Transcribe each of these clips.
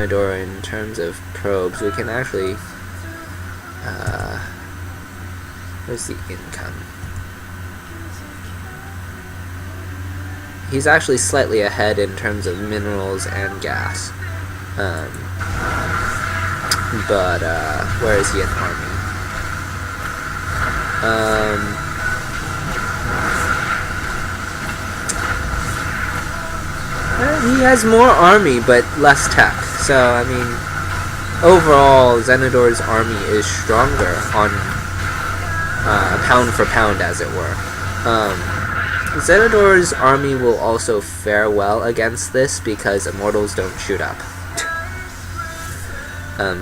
Aiur in terms of probes. We can actually, where's the income? He's actually slightly ahead in terms of minerals and gas. But where is he in army? He has more army, but less tech. So, I mean, overall, Zenidor's army is stronger on pound for pound, as it were. Zenidor's army will also fare well against this because immortals don't shoot up.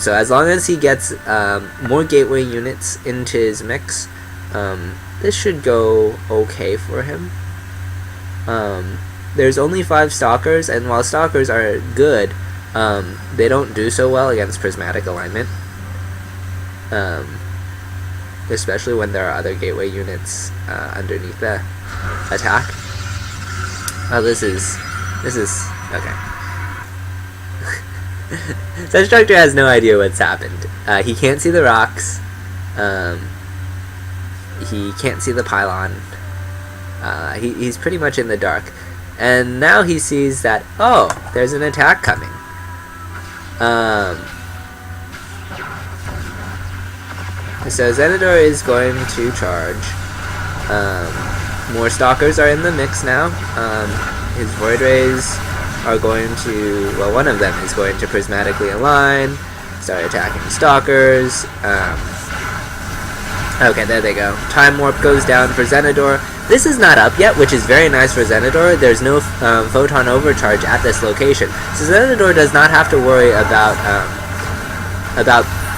So as long as he gets more gateway units into his mix, this should go okay for him. There's only 5 stalkers, and while stalkers are good, they don't do so well against prismatic alignment, especially when there are other gateway units underneath the attack. Oh, this is okay. Destructor has no idea what's happened. He can't see the rocks. He can't see the pylon. He's pretty much in the dark. And now he sees that, oh, there's an attack coming. So Zenidor is going to charge. More stalkers are in the mix now. His Void Rays are going to, well, one of them is going to prismatically align, start attacking stalkers. Okay, there they go. Time Warp goes down for Zenidor. This is not up yet, which is very nice for Zenidor. There's no photon overcharge at this location, so Zenidor does not have to worry about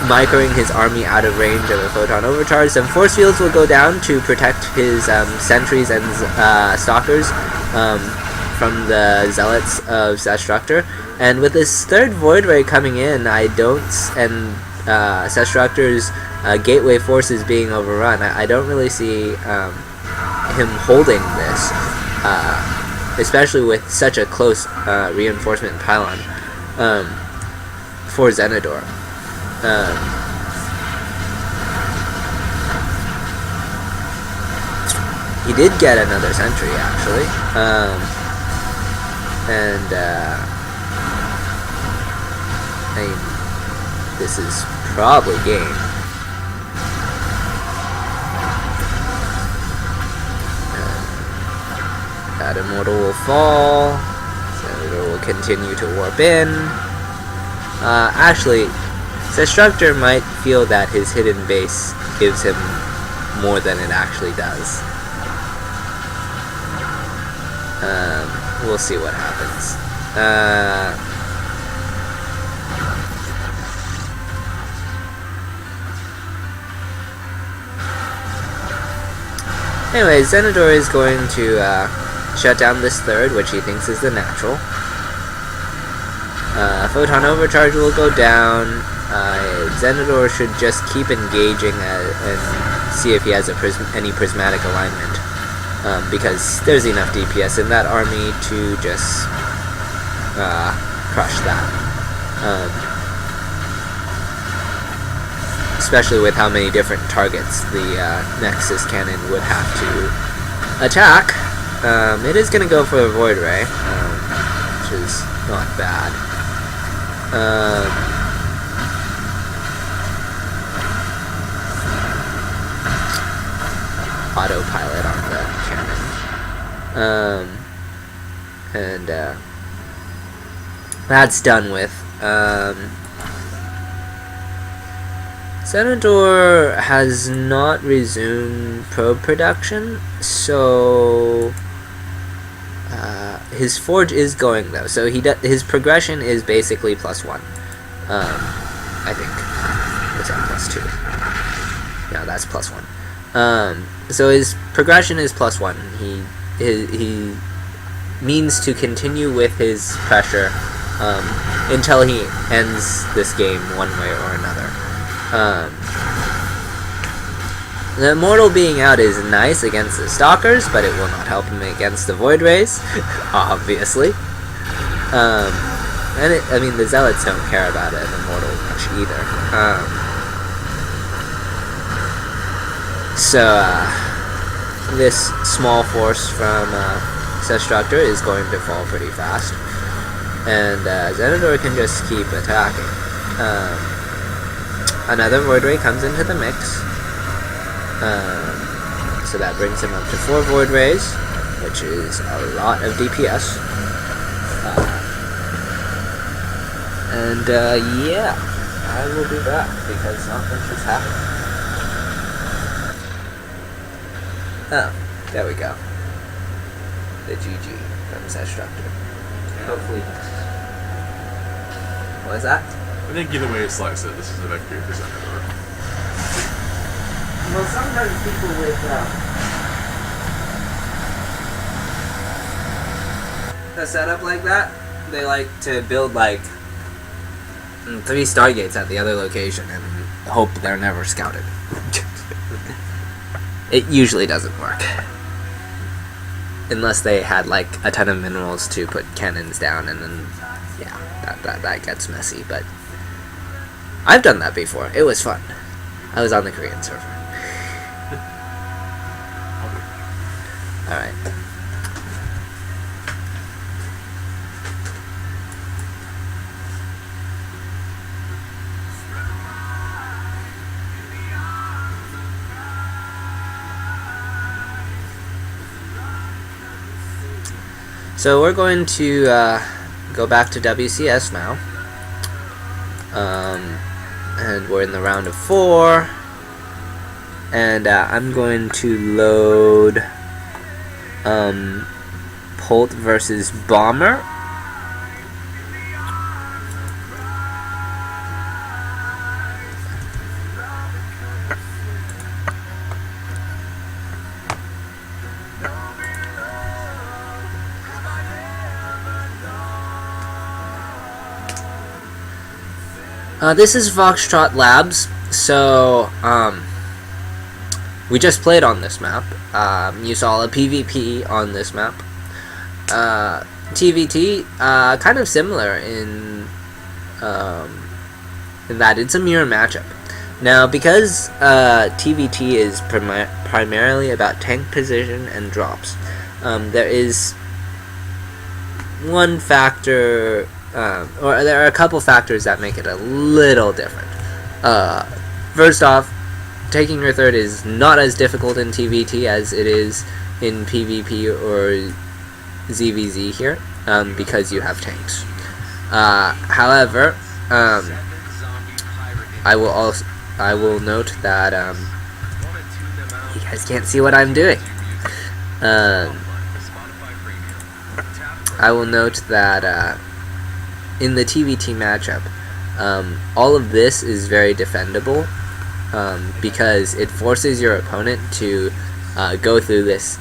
microing his army out of range of a photon overcharge. Some force fields will go down to protect his sentries and stalkers from the zealots of Destructor. And with this third Void Ray coming in, and Destructor's gateway forces being overrun, I don't really see him holding this, especially with such a close reinforcement pylon for Zenidor. He did get another sentry, actually, I mean, this is probably game. That immortal will fall. Zenidor will continue to warp in. Actually, Destructor might feel that his hidden base gives him more than it actually does. We'll see what happens. Anyway, Zenidor is going to shut down this third, which he thinks is the natural. Photon Overcharge will go down. Zenidor should just keep engaging and see if he has any prismatic alignment, because there's enough DPS in that army to just crush that. Especially with how many different targets the Nexus Cannon would have to attack. It is going to go for a Void Ray, which is not bad. Autopilot on the cannon. And that's done with. Zenidor has not resumed probe production, so his forge is going though. So his progression is basically +1. I think. What's that, +2? No, that's +1. So his progression is +1. He means to continue with his pressure until he ends this game one way or another. The Immortal being out is nice against the Stalkers, but it will not help him against the Void Rays, obviously. And I mean, the Zealots don't care about an Immortal much either. This small force from Destructor is going to fall pretty fast. And Zenidor can just keep attacking. Another Void Ray comes into the mix. So that brings him up to 4 Void Rays, which is a lot of DPS. Yeah, I will be back because something just happened. Oh, there we go. The GG from Destructor. Hopefully. What was that? I think either way you slice it, this is a victory for Zenidor. Well, sometimes people with a setup like that, they like to build like 3 Stargates at the other location and hope they're never scouted. It usually doesn't work. Unless they had like a ton of minerals to put cannons down, and then yeah, that gets messy, but I've done that before. It was fun. I was on the Korean server. Alright. So we're going to go back to WCS now. And we're in the round of 4. And I'm going to load Polt versus Bomber. This is Foxtrot Labs, so we just played on this map. You saw a PvP on this map. TVT, kind of similar in that it's a mirror matchup. Now, because TVT is primarily about tank position and drops, there is one factor, or there are a couple factors that make it a little different. First off, taking your third is not as difficult in TVT as it is in PvP or ZVZ here, because you have tanks. However, I will note that you guys can't see what I'm doing. I will note that in the TVT matchup, all of this is very defendable, because it forces your opponent to go through this.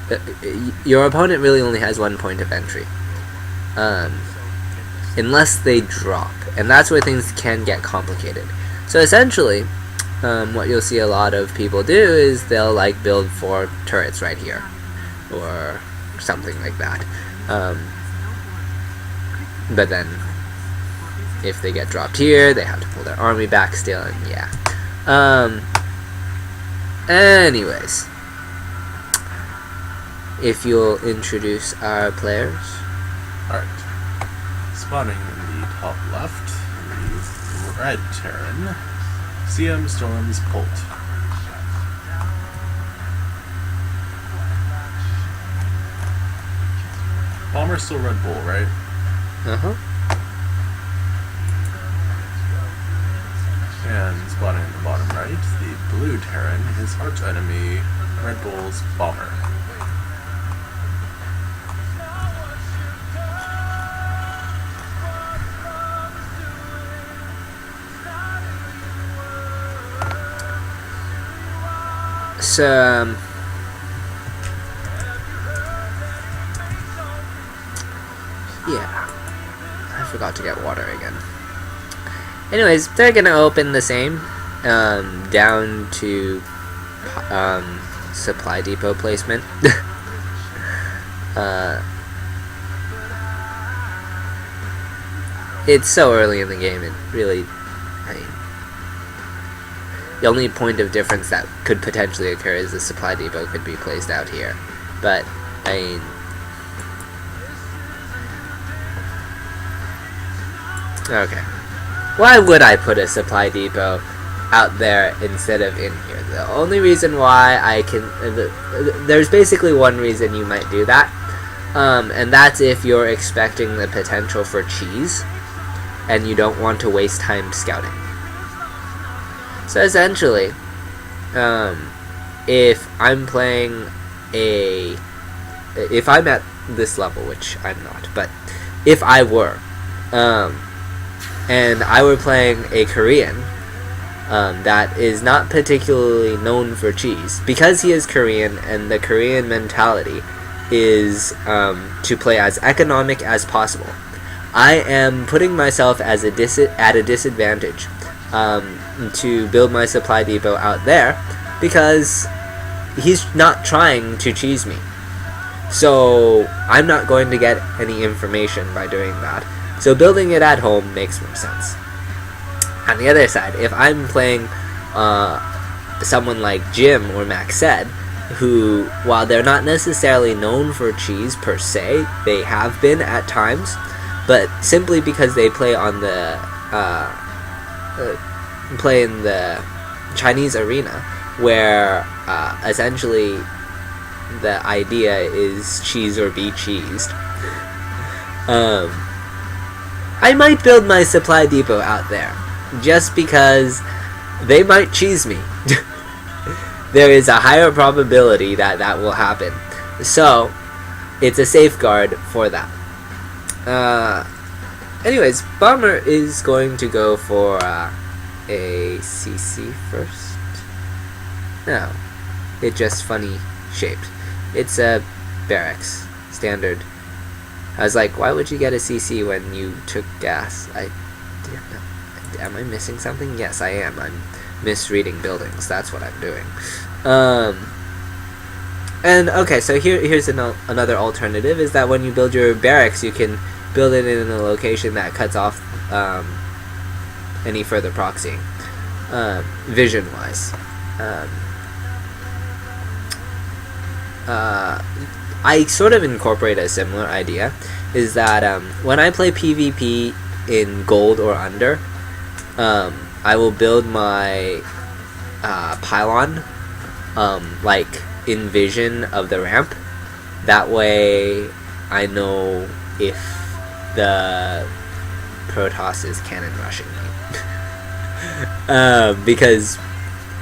Your opponent really only has 1 point of entry, unless they drop, and that's where things can get complicated. So essentially, what you'll see a lot of people do is they'll like build 4 turrets right here, or something like that. But then, if they get dropped here, they have to pull their army back still, and yeah. Anyways, if you'll introduce our players. Alright. Spawning in the top left, the Red Terran, CM Storm's Polt. Bomber's still Red Bull, right? Uh-huh. And spawning in the bottom right, the Blue Terran, his arch enemy, Red Bull's Bomber. So, yeah, I forgot to get water again. Anyways, they're gonna open the same, down to supply depot placement. it's so early in the game. It really, I mean, the only point of difference that could potentially occur is the supply depot could be placed out here. But I mean, okay. Why would I put a supply depot out there instead of in here? The only reason why I can... there's basically one reason you might do that. And that's if you're expecting the potential for cheese and you don't want to waste time scouting. So essentially, if I'm playing if I'm at this level, which I'm not, but if I were, and I were playing a Korean that is not particularly known for cheese, because he is Korean and the Korean mentality is to play as economic as possible, I am putting myself as at a disadvantage to build my supply depot out there because he's not trying to cheese me. So I'm not going to get any information by doing that. So building it at home makes more sense. On the other side, if I'm playing someone like Jim or Max said, who, while they're not necessarily known for cheese per se, they have been at times, but simply because they play on the play in the Chinese arena, where essentially the idea is cheese or be cheesed. I might build my supply depot out there, just because they might cheese me. There is a higher probability that that will happen. So, it's a safeguard for that. Anyways, Bomber is going to go for a CC first. No, it's just funny shaped. It's a barracks, standard. I was like, why would you get a CC when you took gas? I didn't know. Am I missing something? Yes, I am. I'm misreading buildings. That's what I'm doing. And okay, so here's another alternative, is that when you build your barracks, you can build it in a location that cuts off any further proxying, vision-wise. I sort of incorporate a similar idea, is that when I play PvP in gold or under, I will build my pylon like in vision of the ramp. That way I know if the Protoss is cannon rushing me. Because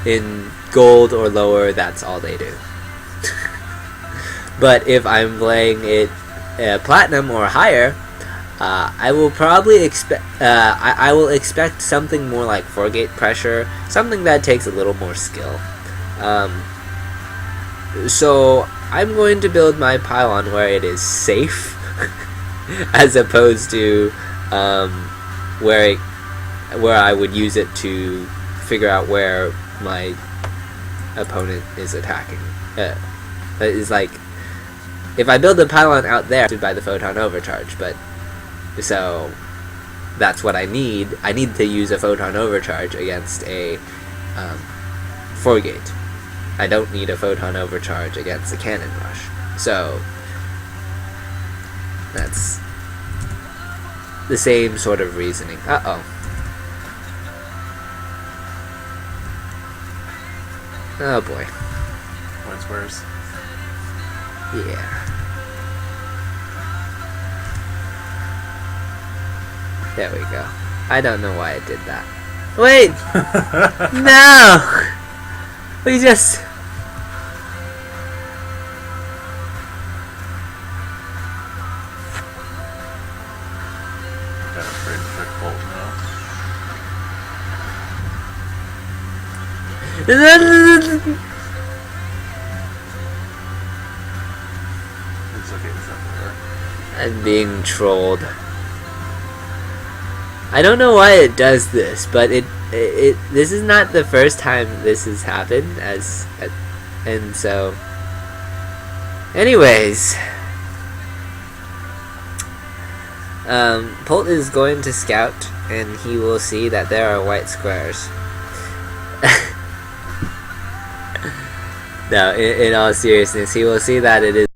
in gold or lower, that's all they do. But if I'm playing it platinum or higher, I will probably expect I will expect something more like 4-gate pressure, something that takes a little more skill. So I'm going to build my pylon where it is safe, as opposed to where I would use it to figure out where my opponent is attacking. It's like, if I build the pylon out there, by the photon overcharge, but so that's what I need. I need to use a photon overcharge against a 4-gate. I don't need a photon overcharge against a cannon rush. So that's the same sort of reasoning. Uh-oh. Oh boy. What's worse? Yeah. There we go. I don't know why I did that. Wait! No! We just... Got a pretty trick bolt now. It's okay, it's everywhere. I'm being trolled. I don't know why it does this, but this is not the first time this has happened, and so anyways, Polt is going to scout, and he will see that there are white squares. No, in all seriousness, he will see that it is